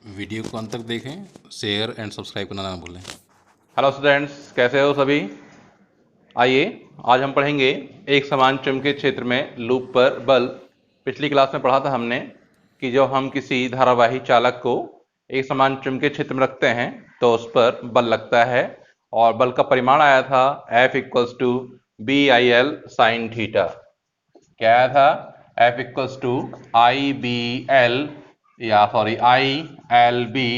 Video को अंत तक देखें, शेयर एंड सब्सक्राइब करना ना भूलें। हेलो स्टूडेंट्स, कैसे हो सभी। आइए आज हम पढ़ेंगे एक समान चुंबकीय क्षेत्र में लूप पर बल। पिछली क्लास में पढ़ा था हमने कि जब हम किसी धारावाही चालक को एक समान चुंबकीय क्षेत्र में रखते हैं तो उस पर बल लगता है और बल का परिमाण आया था F equals to B I L sine theta. क्या आया था? F equals to I B L I L B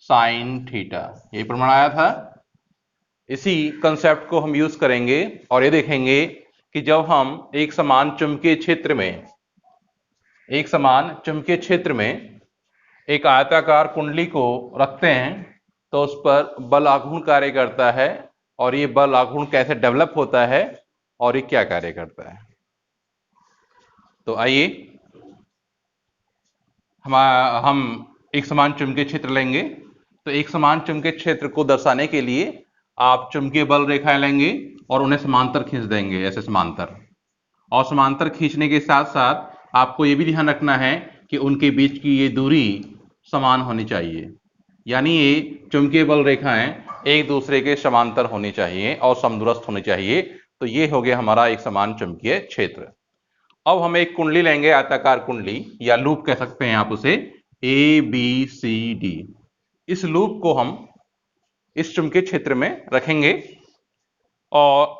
sine theta, ये परिमाण आया था। इसी कंसेप्ट को हम यूज करेंगे और ये देखेंगे कि जब हम एक समान चुंबकीय क्षेत्र में एक आयताकार कुंडली को रखते हैं तो उस पर बल आघूर्ण कार्य करता है। और ये बल आघूर्ण कैसे डेवलप होता है और ये क्या कार्य करता है, तो आइए हम एक समान चुंबकीय क्षेत्र लेंगे। तो एक समान चुंबकीय क्षेत्र को दर्शाने के लिए आप चुंबकीय बल रेखाएं लेंगे और उन्हें समांतर खींच देंगे, ऐसे समांतर। और समांतर खींचने के साथ साथ आपको यह भी ध्यान रखना है कि उनके बीच की ये दूरी समान होनी चाहिए, यानी ये चुंबकीय बल रेखाएं एक दूसरे के समांतर होनी चाहिए और समदूरस्थ होनी चाहिए। तो ये हो गया हमारा एक समान चुंबकीय क्षेत्र। अब हम एक कुंडली लेंगे, आयताकार कुंडली या लूप कह सकते हैं आप उसे, ए बी सी डी। इस लूप को हम इस चुंबकीय क्षेत्र में रखेंगे और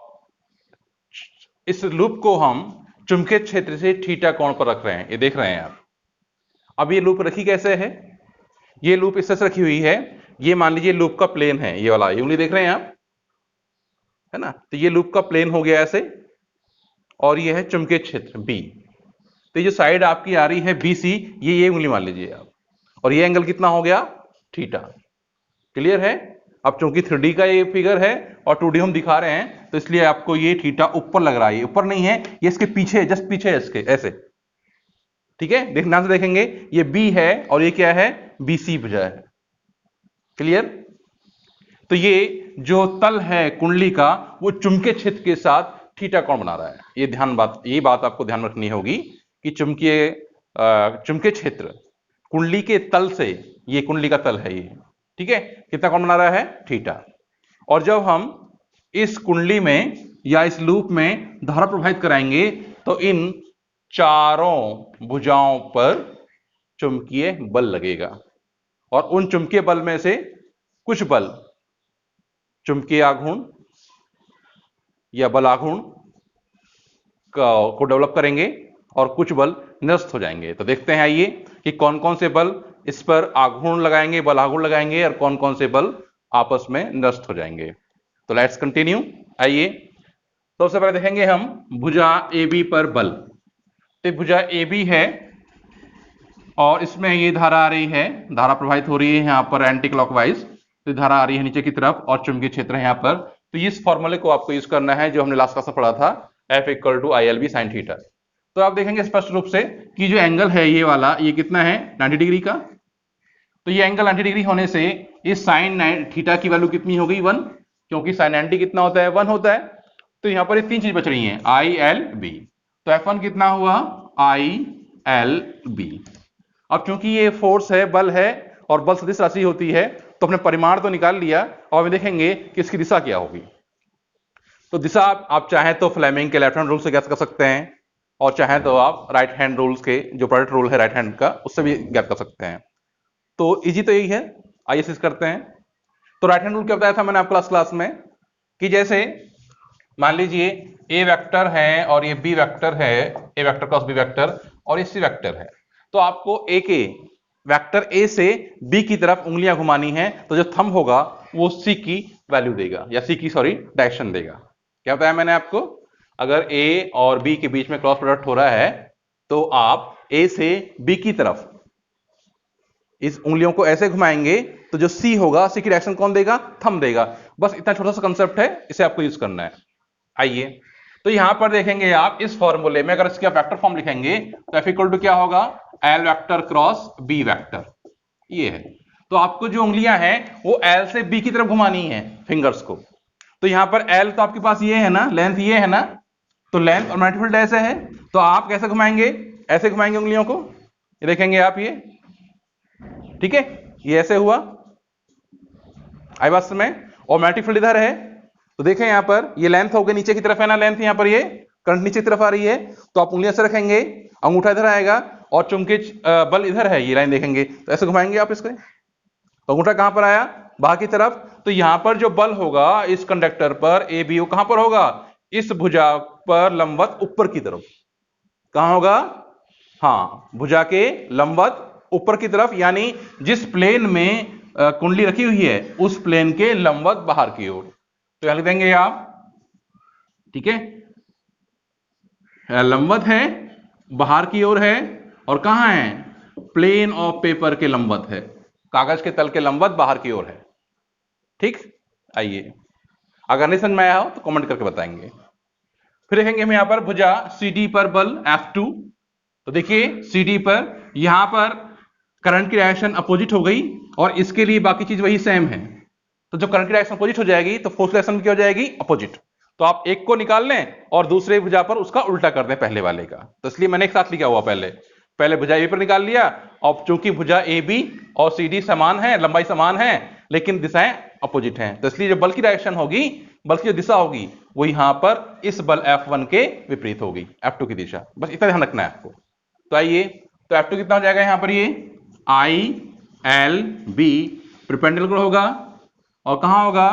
इस लूप को हम चुंबकीय क्षेत्र से थीटा कोण पर रख रहे हैं, ये देख रहे हैं आप। अब ये लूप रखी कैसे है? ये लूप इस तरह से रखी हुई है। ये मान लीजिए लूप का प्लेन है, ये वाला, ये उंगली देख रहे हैं आप, है ना। तो ये लूप का प्लेन हो गया ऐसे, और ये है चुंबकीय क्षेत्र बी। तो ये जो साइड आपकी आ रही है बी सी, ये उंगली मान लीजिए आप, और ये एंगल कितना हो गया? थीटा। क्लियर है? अब चूंकि 3D का ये फिगर है और 2D हम दिखा रहे हैं तो इसलिए आपको ये थीटा ऊपर लग रहा है। ये ऊपर नहीं है, ये इसके पीछे, जस्ट पीछे है इसके, ऐसे। ठीक है, ध्यान से देखेंगे, ये बी है और ये क्या है? बी सी बजा है। क्लियर? तो ये जो तल है कुंडली का वो चुंबकीय क्षेत्र के साथ थीटा कोण बना रहा है। ये बात आपको ध्यान रखनी होगी कि चुंबकीय क्षेत्र कुंडली के तल से, ये कुंडली का तल है ये, ठीक है, कितना कोण बना रहा है? थीटा। और जब हम इस कुंडली में या इस लूप में धारा प्रवाहित कराएंगे तो इन चारों भुजाओं पर चुंबकीय बल लगेगा और उन चुंबकीय बल में से कुछ बल चुंबकीय आघूर्ण या बल आघूर्ण को डेवलप करेंगे और कुछ बल निरस्त हो जाएंगे। तो देखते हैं आइए कि कौन कौन से बल इस पर आघूर्ण लगाएंगे, बल आघूर्ण लगाएंगे, और कौन कौन से बल आपस में निरस्त हो जाएंगे। तो लेट्स कंटिन्यू। आइए, तो सबसे पहले देखेंगे हम भुजा ए बी पर बल। तो भुजा ए बी है और इसमें ये धारा आ रही है, धारा प्रवाहित हो रही है यहां पर एंटी क्लॉकवाइज। तो धारा आ रही है नीचे की तरफ और चुंबकीय क्षेत्र है यहां पर। तो इस फॉर्मूले को आपको यूज करना है जो हमने लास्ट क्लास में पढ़ा था, F equal to I L B sine theta. तो आप देखेंगे स्पष्ट रूप से कि जो एंगल है ये वाला, ये कितना है? 90 डिग्री का। तो ये एंगल 90 डिग्री होने से इस साइन थीटा की वैल्यू कितनी हो गई? 1, क्योंकि साइन 90 कितना होता है? 1 होता है। तो यहां पर ये तीन चीज बच रही हैं, आई एल बी। तो F1 कितना हुआ? I L B. अब चूंकि ये फोर्स है, बल है, और बल सदिश राशि होती है, तो अपने परिमाण तो निकाल लिया और हम देखेंगे कि इसकी दिशा क्या होगी। तो दिशा आप चाहें तो फ्लेमिंग के लेफ्ट हैंड रूल से ज्ञात कर सकते हैं और चाहें तो आप राइट हैंड रूल्स के, जो प्रोडक्ट रूल है राइट हैंड का, उससे भी ज्ञात कर सकते हैं। तो इजी तो यही है। आइए इसे करते हैं। तो राइट हैंड रूल क्या बताया था मैंने आपको लास्ट क्लास में, कि जैसे मान लीजिए ए वेक्टर है और ये बी वेक्टर है, ए वेक्टर क्रॉस बी वेक्टर, और ये सी वेक्टर है। तो आपको ए के वेक्टर ए से बी की तरफ उंगलियां घुमानी है, तो जो थंब होगा वो सी की वैल्यू देगा, या सी की डायरेक्शन देगा। क्या बताया मैंने आपको? अगर ए और बी के बीच में क्रॉस प्रोडक्ट हो रहा है तो आप ए से बी की तरफ इस उंगलियों को ऐसे घुमाएंगे तो जो सी होगा, सी की डायरेक्शन कौन देगा? थंब देगा। बस इतना छोटा सा कंसेप्ट है, इसे आपको यूज करना है। आइए, तो यहां पर देखेंगे आप इस फॉर्मूले में, अगर इसके वेक्टर फॉर्म लिखेंगे तो F इक्वल टू क्या होगा? L vector cross B vector, ये है। तो आपको जो उंगलियां हैं वो एल से बी की तरफ घुमानी है, फिंगर्स को। तो यहां पर एल तो आपके पास ये है ना, लेंथ ये है ना, तो लेंथ और मल्टीपल ऐसे है, तो आप कैसे घुमाएंगे? ऐसे घुमाएंगे उंगलियों को, ये देखेंगे आप, ये ठीक है। ये ऐसे हुआ, आई बात में, और मैग्नेटिक फील्ड इधर है, तो देखें यहां पर ये लेंथ हो गई नीचे की तरफ है ना, लेंथ यहां पर ये करंट नीचे की तरफ आ रही है, तो आप उंगलियां से रखेंगे, अंगूठा इधर आएगा और चुंबकीय बल इधर है, ये लाइन देखेंगे तो ऐसे घुमाएंगे आप इसको, तो अंगूठा कहां पर आया, बाहर की तरफ, तो यहां पर जो बल होगा इस कंडक्टर पर ए बी, कहां पर होगा, इस भुजा पर लंबवत ऊपर की तरफ, कहां होगा, हाँ भुजा के लंबवत ऊपर की तरफ, यानी जिस प्लेन में कुंडली रखी हुई है उस प्लेन के लंबवत बाहर की ओर, तो यहां लिख देंगे आप, ठीक है, लंबवत है, बाहर की ओर है, और कहां है, प्लेन ऑफ पेपर के लंबवत है, कागज के तल के लंबवत बाहर की ओर है, ठीक। आइए, अगर नहीं समझ में आया हो तो कमेंट करके बताएंगे। फिर देखेंगे हम यहां पर भुजा CD पर बल F2, तो देखिए CD पर यहां पर करंट की डायरेक्शन अपोजिट हो गई, और इसके लिए बाकी चीज वही सेम है, तो जब करंट की डायरेक्शन अपोजिट हो जाएगी तो फोर्स डायरेक्शन क्या हो जाएगी, अपोजिट, तो आप एक को निकाल लें और दूसरे भुजा पर उसका उल्टा कर दें पहले वाले का, तो इसलिए मैंने एक साथ लिखा हुआ, पहले भुजा ए पर निकाल लिया, और चूंकि भुजा AB और CD समान है, लंबाई समान है, लेकिन दिशाएं अपोजिट हैं, तो इसलिए जो बल की डायरेक्शन होगी, बल की जो दिशा होगी वो यहां पर इस बल F1 के विपरीत होगी, F2 की दिशा, बस इतना ध्यान रखना है आपको। तो आइए, तो F2 कितना हो जाएगा यहां पर, ये ILB परपेंडिकुलर होगा, और कहां होगा,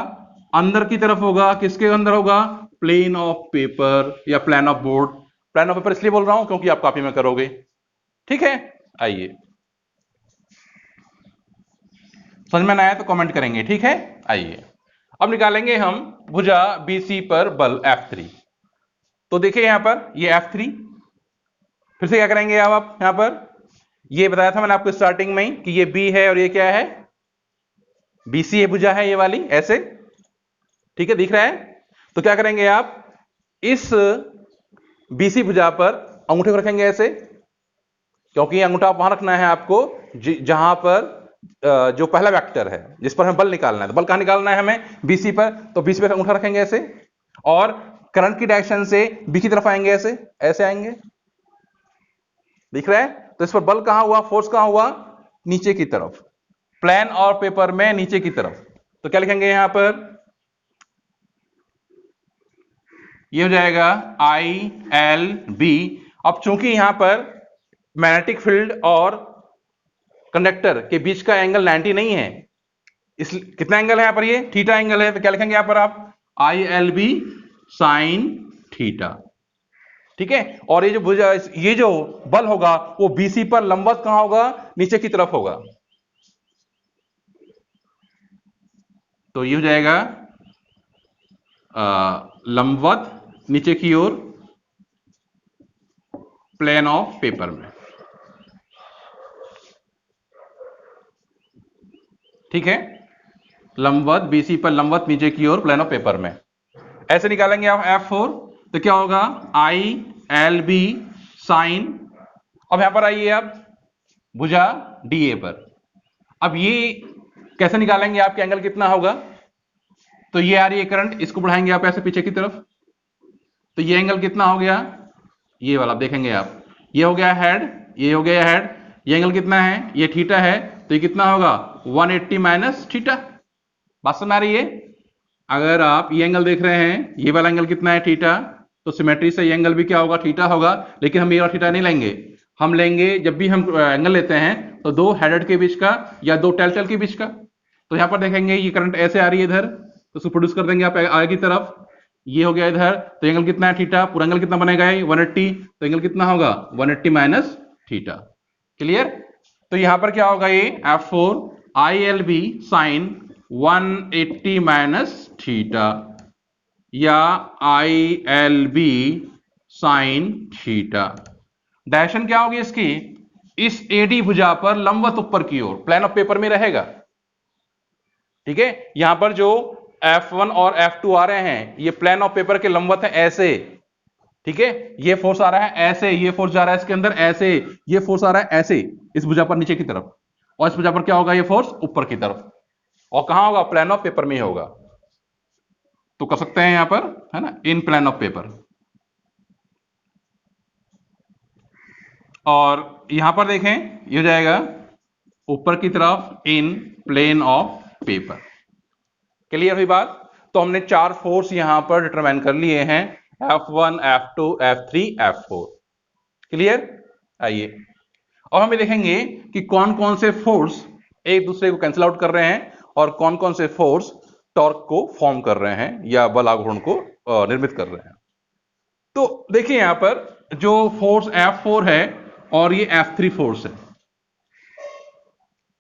अंदर की तरफ होगा, किसके अंदर होगा, प्लेन ऑफ पेपर या plan of board, plan of paper इसलिए बोल रहा हूं क्योंकि आप कॉपी में करोगे, ठीक है। आइए, समझ में ना आया तो कमेंट करेंगे, ठीक है। आइए, अब निकालेंगे हम भुजा BC पर बल F3, तो देखिए यहां पर ये F3, फिर से क्या करेंगे आप यहां पर, ये बताया था मैंने आपको स्टार्टिंग में ही कि ये B है और ये क्या है, BC ये भुजा है, ये वाली ऐसे, ठीक है, दिख रहा है, तो क्या करेंगे आप, इस BC भुजा पर अंगूठे को रखेंगे ऐसे, क्योंकि अंगूठा वहां रखना है आपको जहां पर जो पहला वेक्टर है जिस पर हमें बल निकालना है, तो बल कहां निकालना है हमें, BC पर, तो BC पर अंगूठा रखेंगे ऐसे, और करंट की डायरेक्शन से B की तरफ आएंगे ऐसे, ऐसे आएंगे, दिख रहा है, तो इस पर बल कहां हुआ, फोर्स कहां हुआ, नीचे की तरफ, प्लेन और पेपर में नीचे की तरफ, तो क्या लिखेंगे यहां पर, ये हो जाएगा ILB। अब चूंकि यहां पर मैग्नेटिक फील्ड और कंडक्टर के बीच का एंगल 90 नहीं है, इस कितना एंगल है यहां पर, ये थीटा एंगल है, तो क्या लिखेंगे यहां पर आप, ILB साइन थीटा, ठीक है। और ये जो भुजा, ये जो बल होगा वो BC पर लंबवत कहां होगा, नीचे की तरफ होगा, तो ये हो जाएगा लंबवत नीचे की ओर, प्लेन ऑफ पेपर में, ठीक है, लंबवत BC पर लंबवत नीचे की ओर, प्लेन ऑफ पेपर में, ऐसे निकालेंगे आप F4, तो क्या होगा, ILB साइन, अब यहां पर आइए आप भुजा DA पर, अब ये कैसे निकालेंगे, आपके एंगल कितना होगा, तो ये आ रही है करंट, इसको बढ़ाएंगे आप ऐसे पीछे की तरफ, तो ये एंगल कितना हो गया, ये वाला देखेंगे आप, ये हो गया हेड, ये हो गया हेड, ये एंगल कितना है, ये थीटा है, तो ये कितना होगा, 180 माइनस थीटा, बात समझ आ रही है। अगर आप ये एंगल देख रहे हैं, ये वाला एंगल कितना है, थीटा, तो सिमेट्री से ये एंगल भी क्या होगा, थीटा होगा, लेकिन हम ये वाला थीटा नहीं लेंगे, हम लेंगे, जब भी हम एंगल लेते हैं तो दो हेडेड के बीच का या दो टेल के बीच का, तो यहां पर देखेंगे ये करंट ऐसे आ रही है इधर, तो उसको प्रोड्यूस कर देंगे आप आगे की तरफ, ये हो गया इधर, तो एंगल कितना है, थीटा, पूरा एंगल कितना बनेगा, 180, तो एंगल कितना होगा, 180 माइनस थीटा, क्लियर। तो यहां पर क्या होगा, ये F4 ILB sine 180 minus theta, या ILB साइन थीटा, डायरेक्शन क्या होगी इसकी, इस AD भुजा पर लंबवत ऊपर की ओर, प्लेन ऑफ पेपर में रहेगा, ठीक है। यहां पर जो F1 और F2 आ रहे हैं ये प्लेन ऑफ पेपर के लंबवत है ऐसे, ठीक है, ये फोर्स आ रहा है ऐसे, ये फोर्स जा रहा है इसके अंदर ऐसे, ये फोर्स आ रहा है ऐसे इस भुजा पर नीचे की तरफ, और इस भुजा पर क्या होगा, ये फोर्स ऊपर की तरफ, और कहां होगा, प्लेन ऑफ पेपर में होगा, तो कर सकते हैं यहां पर, है ना, इन प्लेन ऑफ पेपर। और यहां पर देखें, ये हो जाएगा ऊपर की तरफ इन प्लेन ऑफ पेपर। क्लियर हुई बात? तो हमने 4 फोर्स यहां पर डिटरमाइन कर लिए हैं, F1, F2, F3, F4। Clear? आइए और हम ये देखेंगे कि कौन कौन से फोर्स एक दूसरे को कैंसिल आउट कर रहे हैं और कौन कौन से फोर्स टॉर्क को फॉर्म कर रहे हैं या बल आघूर्ण को निर्मित कर रहे हैं। तो देखिए यहां पर जो फोर्स F4 है और ये F3 फोर्स है,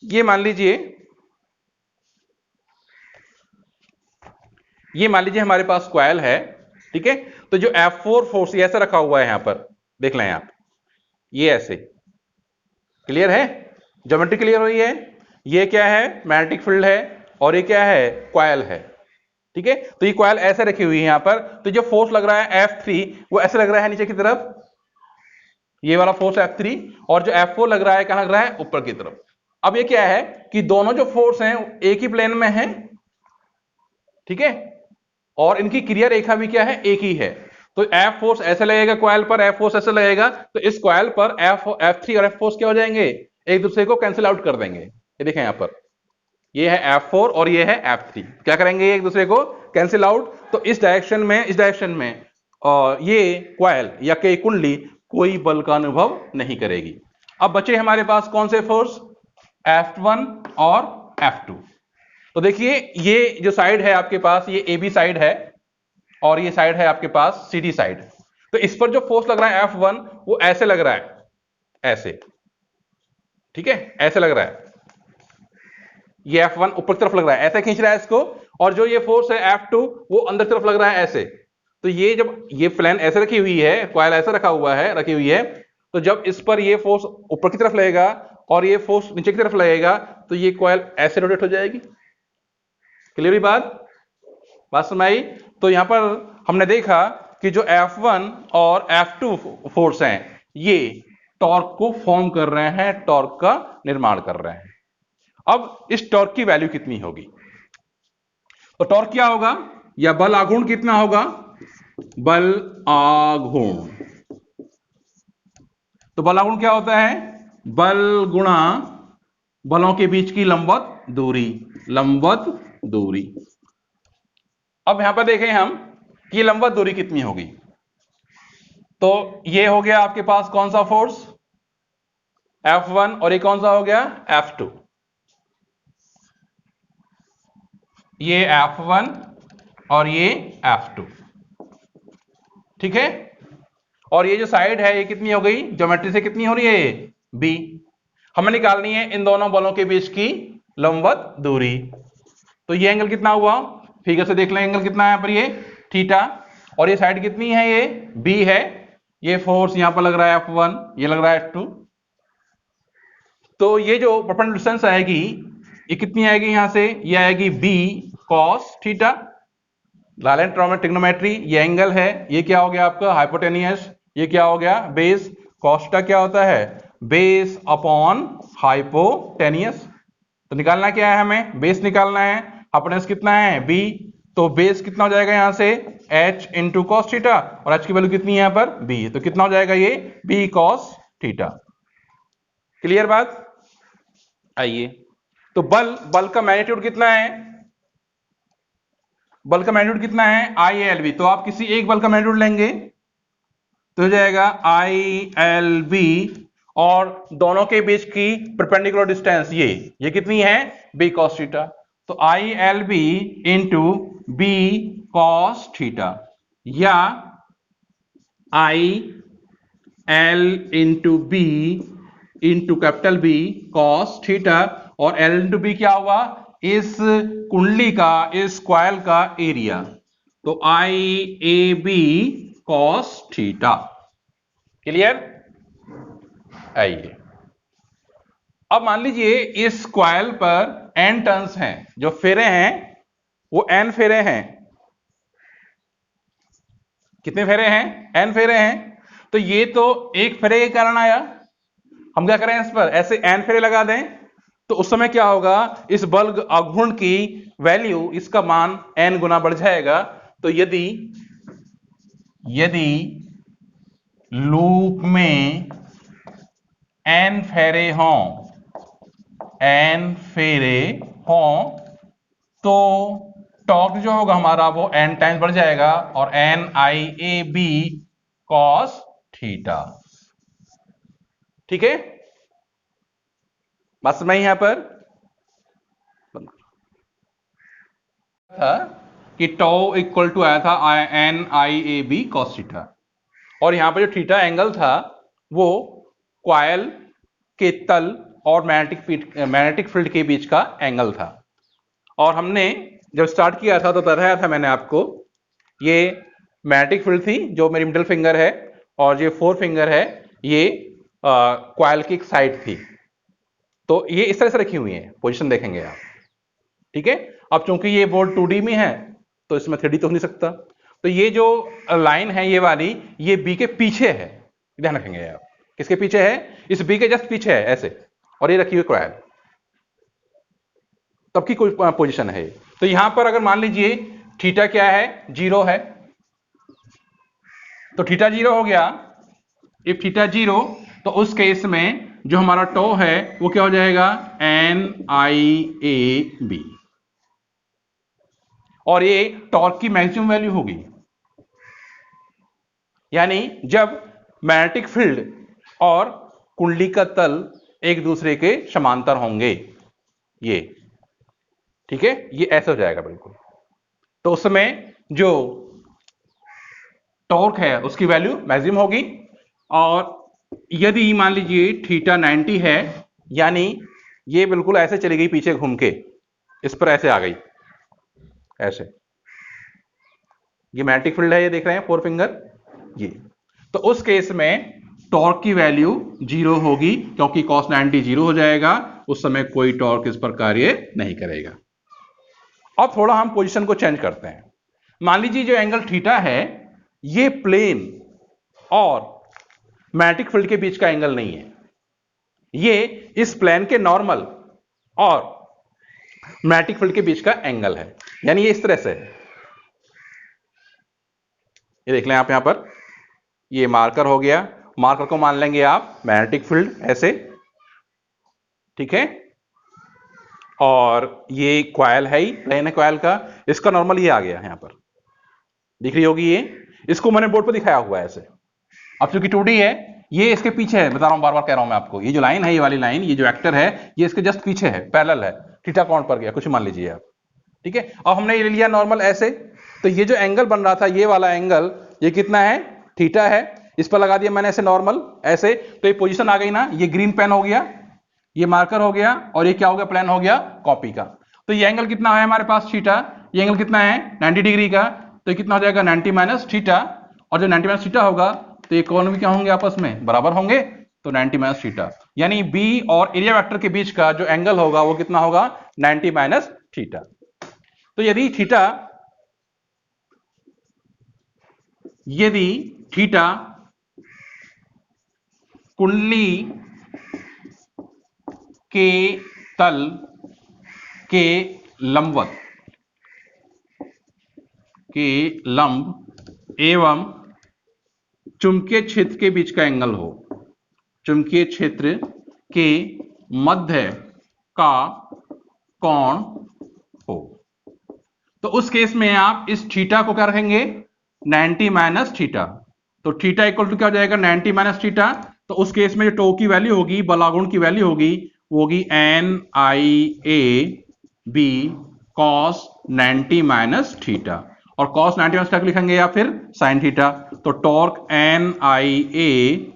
ये मान लीजिए हमारे पास कॉइल है, ठीक है। तो जो F4 फोर्स ये ऐसे रखा हुआ है यहां पर, देख लें आप, ये ऐसे। क्लियर है? ज्योमेट्री क्लियर हुई है? ये क्या है? मैग्नेटिक फील्ड है और ये क्या है? कॉइल है, ठीक है। तो ये कॉइल ऐसे रखी हुई है यहां पर, तो जो फोर्स लग रहा है F3 वो ऐसे लग रहा है नीचे की तरफ, ये वाला फोर्स F3, और जो F4 लग रहा है कहां लग रहा है? ऊपर की तरफ। अब ये क्या है कि दोनों जो फोर्स हैं एक ही प्लेन में हैं, ठीक है, और इनकी क्रिया रेखा भी क्या है? एक ही है। तो F फोर्स ऐसे लगेगा कॉइल पर, F फोर्स ऐसे लगेगा, तो इस कॉइल पर F3 और F फोर्स क्या हो जाएंगे? एक दूसरे को कैंसिल आउट कर देंगे। ये देखें यहां पर, ये है F4 और ये है F3, क्या करेंगे? एक दूसरे को कैंसिल आउट। तो इस डायरेक्शन में और ये कॉइल या कई कुंडली कोई बल का अनुभव नहीं करेगी। अब बचे हमारे पास कौन से फोर्स? F1 और F2। तो देखिए ये जो साइड है आपके पास, ये AB साइड है और ये साइड है आपके पास CD साइड। तो इस पर जो फोर्स लग रहा है F1 वो ऐसे लग रहा है, ऐसे, ठीक है, ऐसे लग रहा है। ये F1 ऊपर की तरफ लग रहा है, ऐसे खींच रहा है इसको, और जो ये फोर्स है F2 वो अंदर की तरफ लग रहा है ऐसे। तो ये जब ये प्लेन ऐसे रखी हुई है, कॉइल ऐसे रखा हुआ है, रखी हुई है, तो जब इस पर ये फोर्स ऊपर की तरफ लगेगा और ये फोर्स नीचे की तरफ लगेगा तो ये कॉइल ऐसे रोटेट हो जाएगी। क्लियर हुई बात समझ आई? तो यहां पर हमने देखा कि जो F1 और F2 फोर्स हैं ये टॉर्क को फॉर्म कर रहे हैं, टॉर्क का निर्माण कर रहे हैं। अब इस टॉर्क की वैल्यू कितनी होगी? तो टॉर्क क्या होगा या बल आघूर्ण कितना होगा? बल आघूर्ण। तो बल आघूर्ण क्या होता है? बल गुणा बलों के बीच की लंबवत दूरी, लंबवत दूरी। अब यहां पर देखें हम कि लंबवत दूरी कितनी होगी। तो ये हो गया आपके पास कौन सा फोर्स? F1, और ये कौन सा हो गया? F2। ये F1 और ये F2, ठीक है। और ये जो साइड है ये कितनी हो गई? ज्योमेट्री से कितनी हो रही है? ये B। हमें निकालनी है इन दोनों बलों के बीच की लंबवत दूरी। तो ये एंगल कितना हुआ? फिगर से देख लें एंगल कितना है यहाँ पर, ये थीटा। और ये साइड कितनी है? ये B है। ये फोर्स यहां पर लग रहा है F1, ये लग रहा है F2। तो ये जो परपेंडिकुलर डिस्टेंस आएगी ये कितनी आएगी? यहां से ये आएगी B cos थीटा। लालेंट ट्रिग्नोमेट्री, ये एंगल है, ये क्या हो गया आपका? हाइपोटेनियस। ये क्या हो गया? बेस। cos थीटा क्या होता है? Base upon hypotenuse. तो निकालना क्या है हमें? बेस निकालना है। हाइपोटेनियस कितना है? B। तो बेस कितना हो जाएगा यहां से? H इंटू कॉस थीटा, और H की वैल्यू कितनी है यहां पर? B। तो कितना हो जाएगा ये? B cos theta. क्लियर बात? आइए, तो बल का मैग्नीट्यूड कितना है? बल का मैग्नीट्यूड कितना है? ILB। तो आप किसी एक बल का मैग्नीट्यूड लेंगे तो हो जाएगा ILB, और दोनों के बीच की परपेंडिकुलर डिस्टेंस ये कितनी है? B cos theta. तो ILB into B cos theta, या IL into B into capital B cos theta, और L इंटू B क्या हुआ? इस कुंडली का, इस कॉइल का एरिया। तो IAB cos थीटा। क्लियर? आइए, अब मान लीजिए इस कॉइल पर n टर्न्स हैं, जो फेरे हैं वो n फेरे हैं। कितने फेरे हैं? n फेरे हैं। तो ये तो एक फेरे के कारण आया, हम क्या करें? इस पर ऐसे n फेरे लगा दें, तो उस समय क्या होगा? इस बल आघूर्ण की वैल्यू, इसका मान n गुना बढ़ जाएगा। तो यदि लूप में n फेरे हों एन फेरे हों तो टॉर्क जो होगा हमारा वो एन टाइम्स बढ़ जाएगा और N I A B cos theta. ठीक है, बस मैं यहां पर था कि टो इक्वल टू आया था N I A B cos theta, और यहां पर जो थीटा एंगल था वो कॉइल के तल और मैग्नेटिक फील्ड के बीच का एंगल था। और हमने जब स्टार्ट किया था तो बताया था मैंने आपको, ये मैग्नेटिक फील्ड थी जो मेरी मिडिल फिंगर है, और ये फोर फिंगर है ये कॉइल की एक साइड थी। तो ये इस तरह से रखी हुई है, पोजीशन देखेंगे आप। ठीक है, अब चूंकि ये बोर्ड 2D में है तो इसमें 3D तो हो नहीं सकता, तो ये जो लाइन है ये वाली, ये बी के पीछे है, ध्यान रखेंगे आप। किसके पीछे है? इस बी के जस्ट पीछे है ऐसे, और ये रखी हुई कॉइल, तब की कोई पोजीशन है। तो यहां पर अगर मान लीजिए थीटा क्या है, 0 है, तो थीटा 0 हो गया। इफ थीटा 0, तो उस केस में जो हमारा टो है वो क्या हो जाएगा, एन आई ए बी, और ये टॉर्क की मैक्सिमम वैल्यू होगी। यानी जब मैग्नेटिक फील्ड और कुंडली का तल एक दूसरे के समांतर होंगे, ये ठीक है, ये ऐसे हो जाएगा बिल्कुल। तो उस समय जो टॉर्क है उसकी वैल्यू मैक्सिमम होगी। और यदि मान लीजिए थीटा 90 है, यानी ये बिल्कुल ऐसे चली गई पीछे घूम के, इस पर ऐसे आ गई ऐसे, ये मैग्नेटिक फील्ड है, ये देख रहे हैं फोर फिंगर ये, तो उस केस में टॉर्क की वैल्यू 0 होगी, क्योंकि cos 90 0 हो जाएगा, उस समय कोई टॉर्क इस पर कार्य नहीं करेगा। अब थोड़ा हम पोजीशन को चेंज करते हैं। मान लीजिए जो एंगल थीटा है ये प्लेन और मैग्नेटिक फील्ड के बीच का एंगल नहीं है, ये इस प्लेन के नॉर्मल और मैग्नेटिक फील्ड के बीच का एंगल है। यानी ये इस तरह से है, ये देख लें आप, यहां पर ये मार्कर हो गया, मार्कर को मान लेंगे आप मैग्नेटिक फील्ड ऐसे, ठीक है, और ये कॉइल है ही, प्लेन है कॉइल का, इसका नॉर्मल ये आ गया यहां पर, दिख रही होगी ये, इसको मैंने बोर्ड पर दिखाया हुआ है ऐसे। अब चूंकि 2D है, ये इसके पीछे है, बता रहा हूं, बार बार कह रहा हूं मैं आपको, ये जो लाइन है, ये वाली लाइन, ये जो एक्टर है, ये इसके जस्ट पीछे है, पैरेलल है, थीटा कौन पर गया कुछ मान लीजिए आप। ठीक है, अब हमने ये लिया नॉर्मल ऐसे, तो ये जो एंगल बन रहा था, ये वाला एंगल, ये कितना है, थीटा है, इस पर लगा दिया मैंने ऐसे नॉर्मल ऐसे, तो ये पोजीशन आ गई ना, ये ग्रीन पेन हो गया, ये मार्कर हो गया, और ये क्या हो गया, प्लेन हो गया कॉपी का। तो ये एंगल कितना है हमारे पास थीटा, ये एंगल कितना है 90 डिग्री का, तो ये कितना हो जाएगा 90 माइनस थीटा, और जब 90 माइनस थीटा होगा तो ये कौन भी क्या होंगे, आपस में बराबर होंगे, तो 90 माइनस थीटा, यानी बी और एरिया वेक्टर के बीच का जो एंगल होगा वो कितना होगा, 90 माइनस थीटा। तो यदि थीटा कुंडली के तल के लंब एवं चुंबकीय क्षेत्र के बीच का एंगल हो, चुंबकीय क्षेत्र के मध्य का कोण हो, तो उस केस में आप इस थीटा को क्या रखेंगे, 90 माइनस थीटा। तो थीटा इक्वल टू क्या हो जाएगा, 90 माइनस थीटा। तो उस केस में जो टो की वैल्यू होगी, बलागुण की वैल्यू होगी, वो होगी N I A B cos 90 minus theta, और कॉस 90 माइनस थीटा लिखेंगे या फिर साइन थीटा। तो torque N I A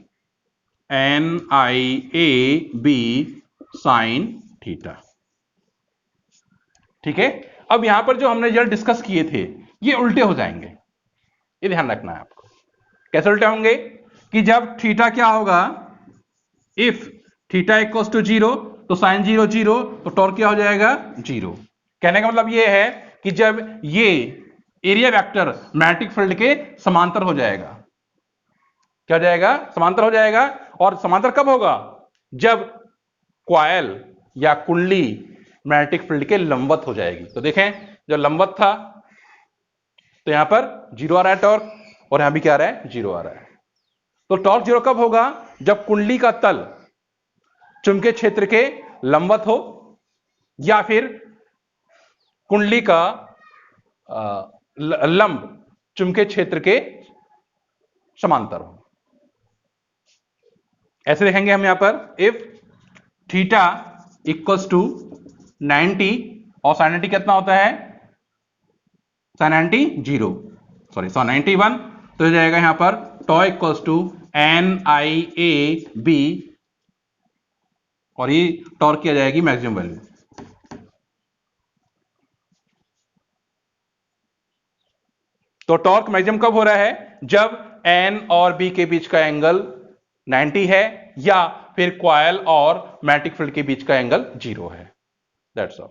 B sine theta. ठीक है, अब यहां पर जो हमने रिजल्ट डिस्कस किए थे ये उल्टे हो जाएंगे, ये ध्यान रखना है आपको। कैसे उल्टे होंगे, कि जब थीटा क्या होगा, इफ थीटा इक्वल्स टू 0, तो साइन 0 0, तो टॉर्क क्या हो जाएगा 0। कहने का मतलब ये है कि जब ये एरिया वेक्टर मैग्नेटिक फील्ड के समांतर हो जाएगा, क्या हो जाएगा, समांतर हो जाएगा। और समांतर कब होगा, जब कॉइल या कुंडली मैग्नेटिक फील्ड के लंबवत हो जाएगी। तो देखें, जब लंबवत था तो यहां पर 0 आ रहा है टॉर्क, और यहां भी क्या आ रहा है, 0 आ रहा है। तो टॉर्क 0 कब होगा, जब कुंडली का तल चुंबकीय क्षेत्र के लंबवत हो या फिर कुंडली का लंब चुंबकीय क्षेत्र के समांतर हो। ऐसे देखेंगे हम यहां पर, इफ थीटा इक्वल्स टू 90 और sin 90 कितना होता है, sin 90 0, सॉरी sin 91, तो हो जाएगा यहां पर tau इक्वल्स टू NIAB और ये टॉर्क किया जाएगी मैक्सिमम वैल्यू। तो टॉर्क मैक्सिमम कब हो रहा है, जब N और B के बीच का एंगल 90 है या फिर कॉइल और मैग्नेटिक फील्ड के बीच का एंगल 0 है। That's all.